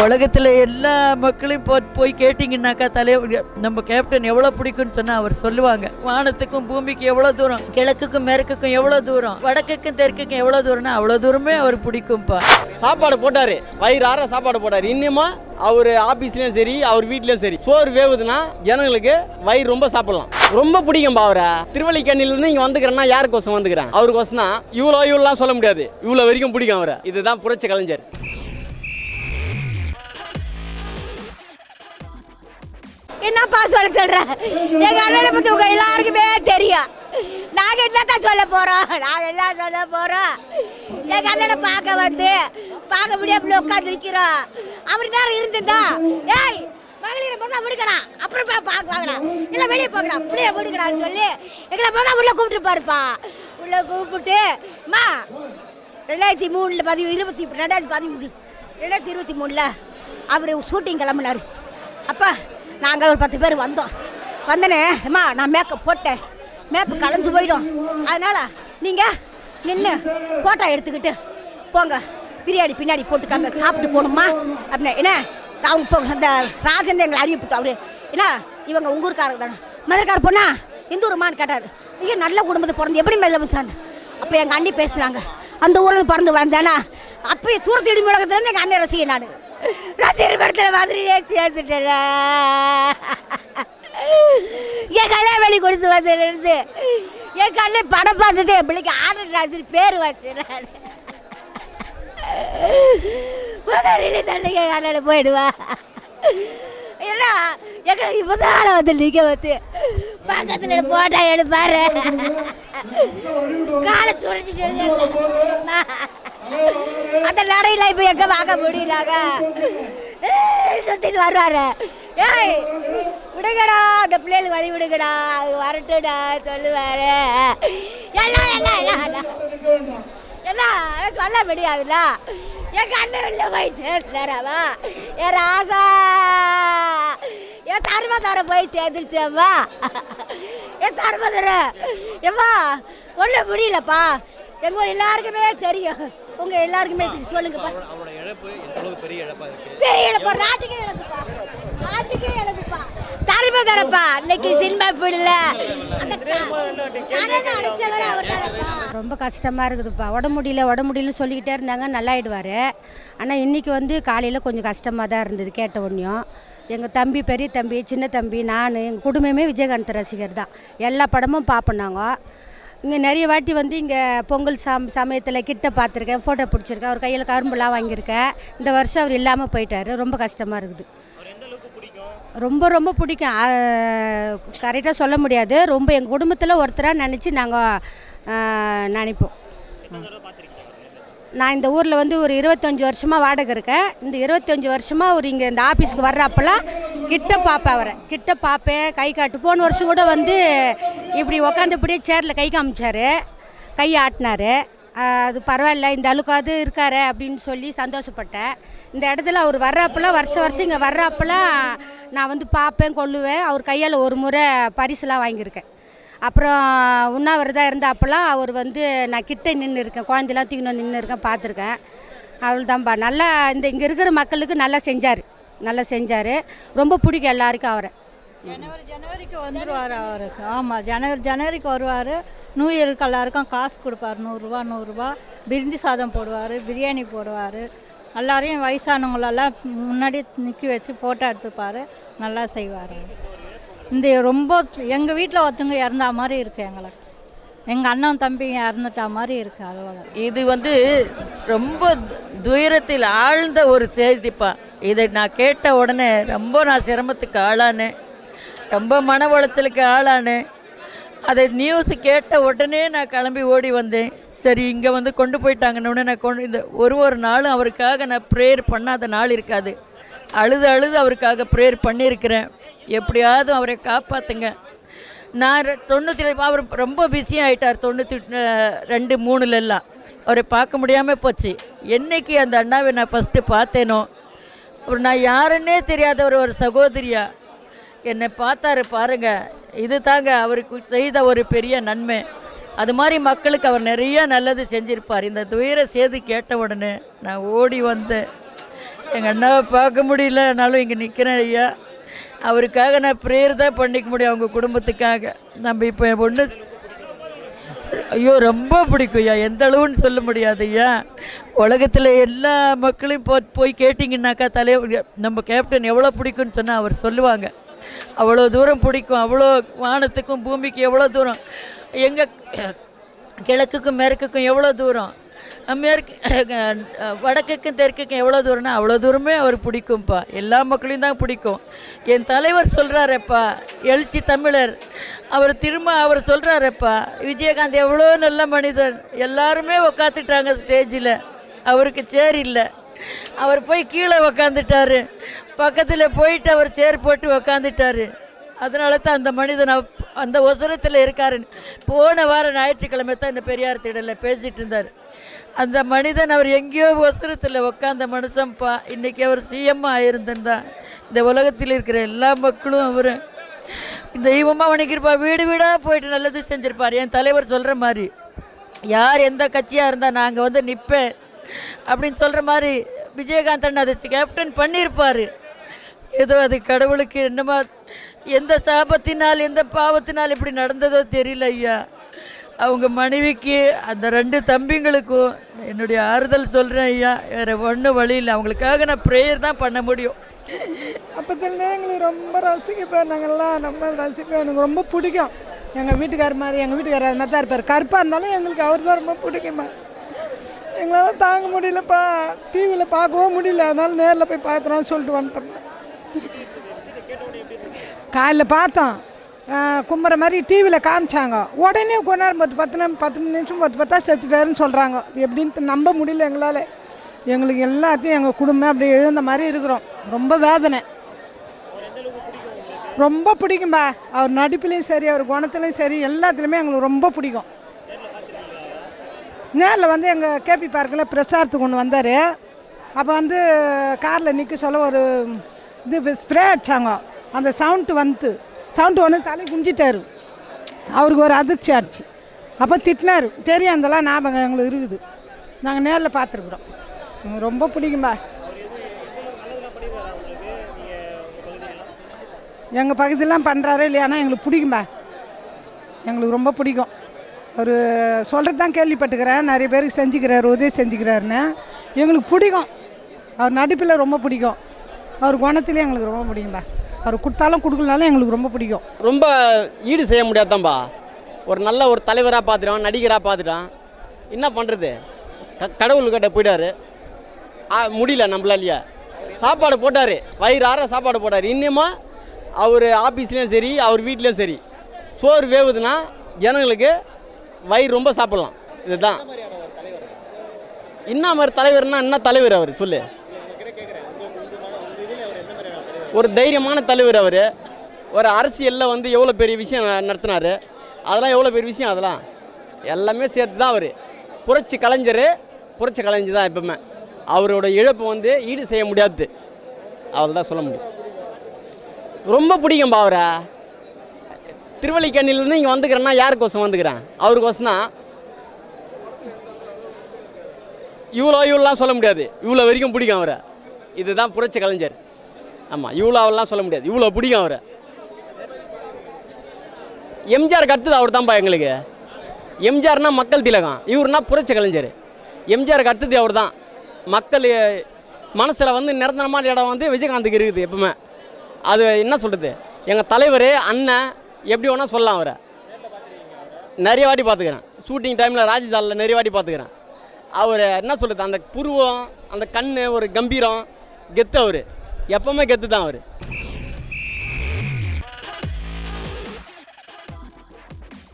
உலகத்தில் எல்லா மக்களையும் போய் கேட்டிங்கன்னாக்கா நம்ம கேப்டன் எவ்வளோ பிடிக்கும்னு சொன்னால் அவர் சொல்லுவாங்க. வானத்துக்கும் பூமிக்கு எவ்வளோ தூரம், கிழக்குக்கும் மேற்குக்கும் எவ்வளோ தூரம், வடக்குக்கும் தெற்குக்கும் எவ்வளோ தூரம்னா அவ்வளோ தூரமே அவர் பிடிக்கும்ப்பா. சாப்பாடு போட்டார், வயிறார சாப்பாடு போட்டார். இன்னுமா அவர் ஆஃபீஸ்லேயும் சரி அவர் வீட்லேயும் சரி சோறு வேவுதுன்னா ஜனங்களுக்கு வயிறு ரொம்ப சாப்பிடலாம். ரொம்ப பிடிக்கும்பா அவரை. திருவல்லிக்கேணிலேருந்து இங்கே வந்துக்கிறேன்னா யாருக்கோசம் வந்துக்கிறேன், அவருக்கோசம் தான். இவ்வளோலாம் சொல்ல முடியாது, இவ்வளோ வரைக்கும் பிடிக்கும் அவரை. இதுதான் புரட்சி கலைஞர். என்னப்பா சொல்கிறேன், எங்கள் அண்ணனை பற்றி உங்கள் எல்லாருக்குமே தெரியும். நாங்கள் என்னத்தான் சொல்ல போகிறோம், நாங்கள் எல்லாம் சொல்ல போகிறோம். எங்கள் அண்ணனை பார்க்க முடியாமல் உட்காந்து நிற்கிறோம். அவர் நேரம் இருந்துட்டா ஏய் மகளிர் மொதல் விடுக்கலாம், அப்புறம் பார்க்கலாம், இல்லை வெளியே போகலாம், பிள்ளைய விடுக்கலான்னு சொல்லி எங்களை மொதல் உள்ளே கூப்பிட்டு பாருப்பா. உள்ளே கூப்பிட்டு அம்மா 2023 அவர் ஷூட்டிங் கிளம்புனார். அப்போ நாங்கள் ஒரு 10 பேர் வந்தோம். வந்தனே அம்மா நான் மேக்கப் போட்டேன், மேக்கப் கலைஞ்சு போயிடும், அதனால் நீங்கள் நின்று ஃபோட்டோ எடுத்துக்கிட்டு போங்க, பிரியாணி பின்னாடி போட்டுக்காங்க, சாப்பிட்டு போகணுமா அப்படின்னா. என்ன அவங்க போங்க, அந்த ராஜன் எங்களை அறிவிப்பு அவரு என்ன இவங்க உங்கள் ஊருக்காரங்க தானே, மதுரைக்கார பொண்ணா எந்த ஊருமான்னு கேட்டார். ஐயோ நல்ல குடும்பத்தை பிறந்து எப்படி மேலே வந்தாங்க. அப்போ எங்கள் அண்ணி பேசுனாங்க, அந்த ஊரில் பிறந்து வந்தேன்னா அப்போ தூரத்தடி முழக்கத்துலேருந்து எங்கள் அண்ணன் ரசிகை, நான் ரசிகர் படத்தில் மாதிரியே சேர்த்துட்டேன். என் கல்யாணம் வெளி கொடுத்து வந்ததுலேருந்து என் கண்ணை படம் பார்த்தது என் பிள்ளைக்கு ஆர்டர் ராசின்னு பேர் வச்சு நான் முதலில் தண்ணிக்கு என் அண்ணன் போயிடுவா. ஏன்னா எங்களை இப்போதான் வந்து நிற்க வச்சு பக்கத்தில் போட்டா எடுப்பாரு, காலை துடைச்சிட்டு அந்த நடையில இப்போ எங்கே பார்க்க முடியலாங்க, சுற்றிட்டு வருவாரு. ஏய் விடுங்கடா, அந்த பிள்ளைகளுக்கு வழி விடுங்கடா, அது வரட்டும்டா சொல்லுவாரு. எல்லாம் எல்லாம் எல்லாம் எல்லாம் சொல்ல முடியாதுல்ல. என் கண்ணு வெளில போய் சேர்ந்தாராவா, என் ராசா என் தர்மதார போய் சேர்ந்துருச்சேம்மா, என் தர்மதார ஏம்மா ஒன்றும் முடியலப்பா. எங்கள் எல்லாருக்குமே தெரியும், உங்கள் எல்லாருக்குமே தெரியும். சொல்லுங்கப்பா, பெரிய இழப்பா, நாட்டுக்கே இழப்புப்பா, நாட்டுக்கே இழப்புப்பா, தரப்பா தரப்பா. இன்னைக்கு சினிமா போடல, ரொம்ப கஷ்டமாக இருக்குதுப்பா. உடம்பு முடியலன்னு சொல்லிக்கிட்டே இருந்தாங்க, நல்லாயிடுவார். ஆனால் இன்றைக்கி வந்து காலையில் கொஞ்சம் கஷ்டமாக தான் இருந்தது கேட்ட உடனேயும். எங்கள் தம்பி, பெரிய தம்பி, சின்ன தம்பி, நான், எங்கள் குடும்பமே விஜயகாந்த் ரசிகர் தான். எல்லா படமும் பார்ப்போம் நாங்கள். இங்கே நிறைய வாட்டி வந்து இங்கே பொங்கல் சமயத்தில் கிட்ட பார்த்துருக்கேன், ஃபோட்டோ பிடிச்சிருக்கேன், அவர் கையில் கரும்புலாம் வாங்கியிருக்கேன். இந்த வருஷம் அவர் இல்லாமல் போயிட்டார், ரொம்ப கஷ்டமாக இருக்குது. ரொம்ப ரொம்ப பிடிக்கும், கரெக்டாக சொல்ல முடியாது. ரொம்ப எங்கள் குடும்பத்தில் ஒருத்தராக நினச்சி நாங்கள் நினைப்போம். நான் இந்த ஊரில் வந்து ஒரு 25 வருஷமாக வாடகை இருக்கேன். இந்த 25 வருஷமாக அவர் இங்கே இந்த ஆஃபீஸுக்கு வர்றப்பெல்லாம் கிட்ட பார்ப்பேன், அவரை கிட்ட பார்ப்பேன், கை காட்டு. போன வருஷம் கூட வந்து இப்படி உக்காந்தபடியே சேரில் கை காமிச்சார், கை ஆட்டினார். அது பரவாயில்ல, இந்த அளவுக்காவது இருக்காரு அப்படின்னு சொல்லி சந்தோஷப்பட்டேன். இந்த இடத்துல அவர் வர்றப்பெல்லாம் வருஷம் இங்கே வர்றப்பெல்லாம் நான் வந்து பார்ப்பேன், கொள்ளுவேன். அவர் கையால் ஒரு முறை பரிசுலாம் வாங்கியிருக்கேன். அப்புறம் உண்ணாவிரதம் இருந்தாப்பெல்லாம் அவர் வந்து நான் கிட்டே நின்று இருக்கேன், குழந்தைலாம் தூக்கின்னு வந்து நின்று இருக்கேன், பார்த்துருக்கேன். அவள் தான்ப்பா நல்லா இங்கே இருக்கிற மக்களுக்கு நல்லா செஞ்சார். ரொம்ப பிடிக்கும் எல்லாருக்கும் அவரை. ஜனவரிக்கு வந்துடுவார் அவருக்கு. ஆமாம், ஜனவரிக்கு வருவார். நியூ இயருக்கு எல்லாருக்கும் காசு கொடுப்பார், 100 ரூபா. பிரிஞ்சி சாதம் போடுவார், பிரியாணி போடுவார். எல்லாரையும் வயசானவங்களெல்லாம் முன்னாடி நிற்க வச்சு ஃபோட்டோ எடுத்துப்பார், நல்லா செய்வார். இந்த ரொம்ப எங்கள் வீட்டில் ஒருத்தவங்க இறந்தா மாதிரி இருக்குது எங்களுக்கு. எங்கள் அண்ணன் தம்பி இறந்துட்டா மாதிரி இருக்குது, அவ்வளோதான். இது வந்து ரொம்ப துயரத்தில் ஆழ்ந்த ஒரு செய்திப்பா. இதை நான் கேட்ட உடனே ரொம்ப நான் சிரமத்துக்கு ஆளானேன், ரொம்ப மன உளைச்சலுக்கு ஆளானேன். அதை நியூஸ் கேட்ட உடனே நான் கிளம்பி ஓடி வந்தேன். சரி இங்கே வந்து கொண்டு போயிட்டாங்கன்னு நான் இந்த ஒரு நாளும் அவருக்காக நான் ப்ரேயர் பண்ணாத நாள் இருக்காது. அழுது அவருக்காக ப்ரேயர் பண்ணியிருக்கிறேன். எப்படியாவது அவரை காப்பாற்றுங்க. நான் 92 அவர் ரொம்ப பிஸியாக ஆகிட்டார். 92, 3 அவரை பார்க்க முடியாமல் போச்சு. என்றைக்கு அந்த அண்ணாவை நான் ஃபஸ்ட்டு பார்த்தேனோ, அவர் நான் யாருன்னே தெரியாத ஒரு சகோதரியா என்னை பார்த்தாரு பாருங்கள். இது தாங்க அவருக்கு செய்த ஒரு பெரிய நன்மை. அது மாதிரி மக்களுக்கு அவர் நிறைய நல்லது செஞ்சிருப்பார். இந்த துயர செய்தி கேட்ட உடனே நான் ஓடி வந்தேன். எங்கள் அண்ணாவை பார்க்க முடியலனாலும் இங்கே நிற்கிறேன் ஐயா. அவருக்காக நான் ப்ரேயர் தான் பண்ணிக்க முடியும், அவங்க குடும்பத்துக்காக. நம்ம இப்போ ஒன்று ஐயோ ரொம்ப பிடிக்கும் ஐயா, எந்த அளவுன்னு சொல்ல முடியாது ஐயா. உலகத்தில் எல்லா மக்களையும் போய் கேட்டிங்கன்னாக்கா நம்ம கேப்டன் எவ்வளோ பிடிக்கும்னு சொன்னால் அவர் சொல்லுவாங்க. அவ்வளோ தூரம் பிடிக்கும், அவ்வளோ வானத்துக்கும் பூமிக்கு எவ்வளோ தூரம், எங்கள் கிழக்குக்கும் மேற்குக்கும் எவ்வளோ தூரம், வடக்குக்கும் தெற்குக்கும் எவ்வளோ தூரம்னா அவ்வளோ தூரமே அவர் பிடிக்கும்ப்பா. எல்லா மக்களையும் தான் பிடிக்கும். என் தலைவர் சொல்கிறாரப்பா, எழுச்சி தமிழர், அவர் சொல்கிறாரப்பா, விஜயகாந்த் எவ்வளோ நல்ல மனிதன். எல்லாருமே உக்காந்துட்டாங்க ஸ்டேஜில், அவருக்கு சேர் இல்லை. அவர் போய் கீழே உக்காந்துட்டார், பக்கத்தில் போயிட்டு அவர் சேர் போட்டு உக்காந்துட்டார். அதனால தான் அந்த மனிதன் அந்த ஒசரத்தில் இருக்காருன்னு போன வாரம் ஞாயிற்றுக்கிழமை தான் இந்த பெரியார் திடலில் பேசிகிட்டு இருந்தார். அந்த மனிதன் அவர் எங்கேயோ ஒசரத்தில் உக்காந்த மனுஷன்ப்பா. இன்றைக்கி அவர் சிஎம்மாக ஆயிருந்தா இந்த உலகத்தில் இருக்கிற எல்லா மக்களும் அவர் தெய்வமாக வணங்கியிருப்பா. வீடு வீடாக போயிட்டு நல்லது செஞ்சுருப்பார். என் தலைவர் சொல்கிற மாதிரி யார் எந்த கட்சியாக இருந்தால் நாங்கள் வந்து நிற்பேன் அப்படின்னு சொல்கிற மாதிரி விஜயகாந்த் அண்ணா அதை கேப்டன் பண்ணியிருப்பார். ஏதோ அது கடவுளுக்கு என்னமா எந்த சாபத்தினால் எந்த பாவத்தினால் இப்படி நடந்ததோ தெரியல ஐயா. அவங்க மனைவிக்கு அந்த 2 தம்பிங்களுக்கும் என்னுடைய ஆறுதல் சொல்கிறேன் ஐயா. வேறு ஒன்றும் வழி இல்லை, அவங்களுக்காக நான் ப்ரேயர் தான் பண்ண முடியும். அப்போத்துலேருந்தே எங்களுக்கு ரொம்ப ரசிக்கப்பேன், நாங்கள்லாம் ரொம்ப ரசிப்பேன். எனக்கு ரொம்ப பிடிக்கும் எங்கள் வீட்டுக்கார் மாதிரி. எங்கள் வீட்டுக்காரர் அது மாதிரி தான் இருப்பார், கருப்பாக இருந்தாலும் எங்களுக்கு அவர் தான் ரொம்ப பிடிக்குமா. எங்களால் தாங்க முடியலப்பா, டிவியில் பார்க்கவும் முடியல, அதனால நேரில் போய் பார்த்துலான்னு சொல்லிட்டு வந்துட்டோம்மா. காலையில் பார்த்தோம், கும்புற மாதிரி டிவியில் காமிச்சாங்க. உடனே கொஞ்ச நேரம் 10 நிமிஷம் 10 செத்துட்டாருன்னு சொல்கிறாங்க. எப்படின்னு நம்ப முடியல எங்களால். எங்களுக்கு எல்லாத்தையும் எங்கள் குடும்பம் அப்படி எழுந்த மாதிரி இருக்கிறோம். ரொம்ப வேதனை. ரொம்ப பிடிக்கும்பா, அவர் நடிப்புலேயும் சரி, அவர் குணத்துலேயும் சரி, எல்லாத்துலேயுமே எங்களுக்கு ரொம்ப பிடிக்கும். நேரில் வந்து எங்கள் கேபி பார்க்கில் பிரசாரத்துக்கு ஒன்று வந்தார். அப்போ வந்து காரில் நிற்க சொல்ல ஒரு இது ஸ்ப்ரே அடித்தாங்க. அந்த சவுண்டு ஒன்று தலை குஞ்சிட்டார். அவருக்கு ஒரு அதிர்ச்சி ஆச்சு. அப்போ திட்டினார். தெரியும், அதெல்லாம் ஞாபகம் எங்களுக்கு இருக்குது. நாங்கள் நேரில் பார்த்துருக்குறோம். எங்களுக்கு ரொம்ப பிடிக்கும்பா. எங்கள் பகுதியெல்லாம் பண்ணுறாரு இல்லையானா எங்களுக்கு பிடிக்கும்பா, எங்களுக்கு ரொம்ப பிடிக்கும். அவர் சொல்கிறது தான் கேள்விப்பட்டுக்கிறேன், நிறைய பேருக்கு செஞ்சுக்கிறார், உதவி செஞ்சுக்கிறாருன்னு. எங்களுக்கு பிடிக்கும். அவர் நடிப்பில் ரொம்ப பிடிக்கும், அவர் குணத்துலேயும் எங்களுக்கு ரொம்ப பிடிக்கும்பா. அவர் கொடுத்தாலும் கொடுக்கலனாலும் எங்களுக்கு ரொம்ப பிடிக்கும். ரொம்ப ஈடு செய்ய முடியாதான்பா. ஒரு நல்ல ஒரு தலைவராக பார்த்துட்டான், நடிகராக பார்த்துட்டான். என்ன பண்ணுறது, கடவுள்கிட்ட போயிட்டார். முடியல நம்மளாலையா. சாப்பாடு போட்டார், வயிறார சாப்பாடு போட்டார். இன்னுமா அவர் ஆஃபீஸ்லேயும் சரி, அவர் வீட்லேயும் சரி, சோறு வேவுதுன்னா ஜனங்களுக்கு வயிறு ரொம்ப சாப்பிட்லாம். இதுதான் என்ன மாதிரி தலைவர்னா என்ன தலைவர் அவர் சொல்லு. ஒரு தைரியமான தலைவர் அவர். ஒரு அரசியலில் வந்து எவ்வளோ பெரிய விஷயம் நடத்தினார், அதெல்லாம் எவ்வளோ பெரிய விஷயம், அதெல்லாம் எல்லாமே சேர்த்து தான் அவர் புரட்சி கலைஞர் தான். எப்பவுமே அவரோட இழப்பு வந்து ஈடு செய்ய முடியாது, அவள் தான் சொல்ல முடியும். ரொம்ப பிடிக்கும்பா அவரை. திருவல்லிக்கேணிலேருந்து இங்கே வந்துக்கிறேன்னா யாருக்கோசம் வந்துக்கிறேன், அவருக்கோசம் தான். இவ்வளோலாம் சொல்ல முடியாது, இவ்வளோ வரைக்கும் பிடிக்கும் அவரை. இதுதான் புரட்சி கலைஞர். ஆமாம், இவ்வளோவெல்லாம் சொல்ல முடியாது, இவ்வளோ பிடிக்கும் அவரை. எம்ஜிஆருக்கு அடுத்தது அவர் தான்ப்பா எங்களுக்கு. எம்ஜிஆர்னா மக்கள் திலகம், இவருனா புரட்சி கலைஞர். எம்ஜிஆருக்கு அடுத்தது அவர் தான். மக்கள் மனசில் வந்து நிரந்தரமான இடம் வந்து விஜயகாந்துக்கு இருக்குது எப்பவுமே. அது என்ன சொல்கிறது, எங்கள் தலைவர் அண்ணன் எப்படி வேணால் சொல்லலாம். அவரை நிறைய வாட்டி பார்த்துக்கிறேன், ஷூட்டிங் டைமில் ராஜ்சாலில் நிறைய வாட்டி பார்த்துக்கிறேன். அவர் என்ன சொல்கிறது, அந்த புருவம், அந்த கண், ஒரு கம்பீரம், கெத்து. அவர் எப்பவுமே கெத்து தான் அவர்.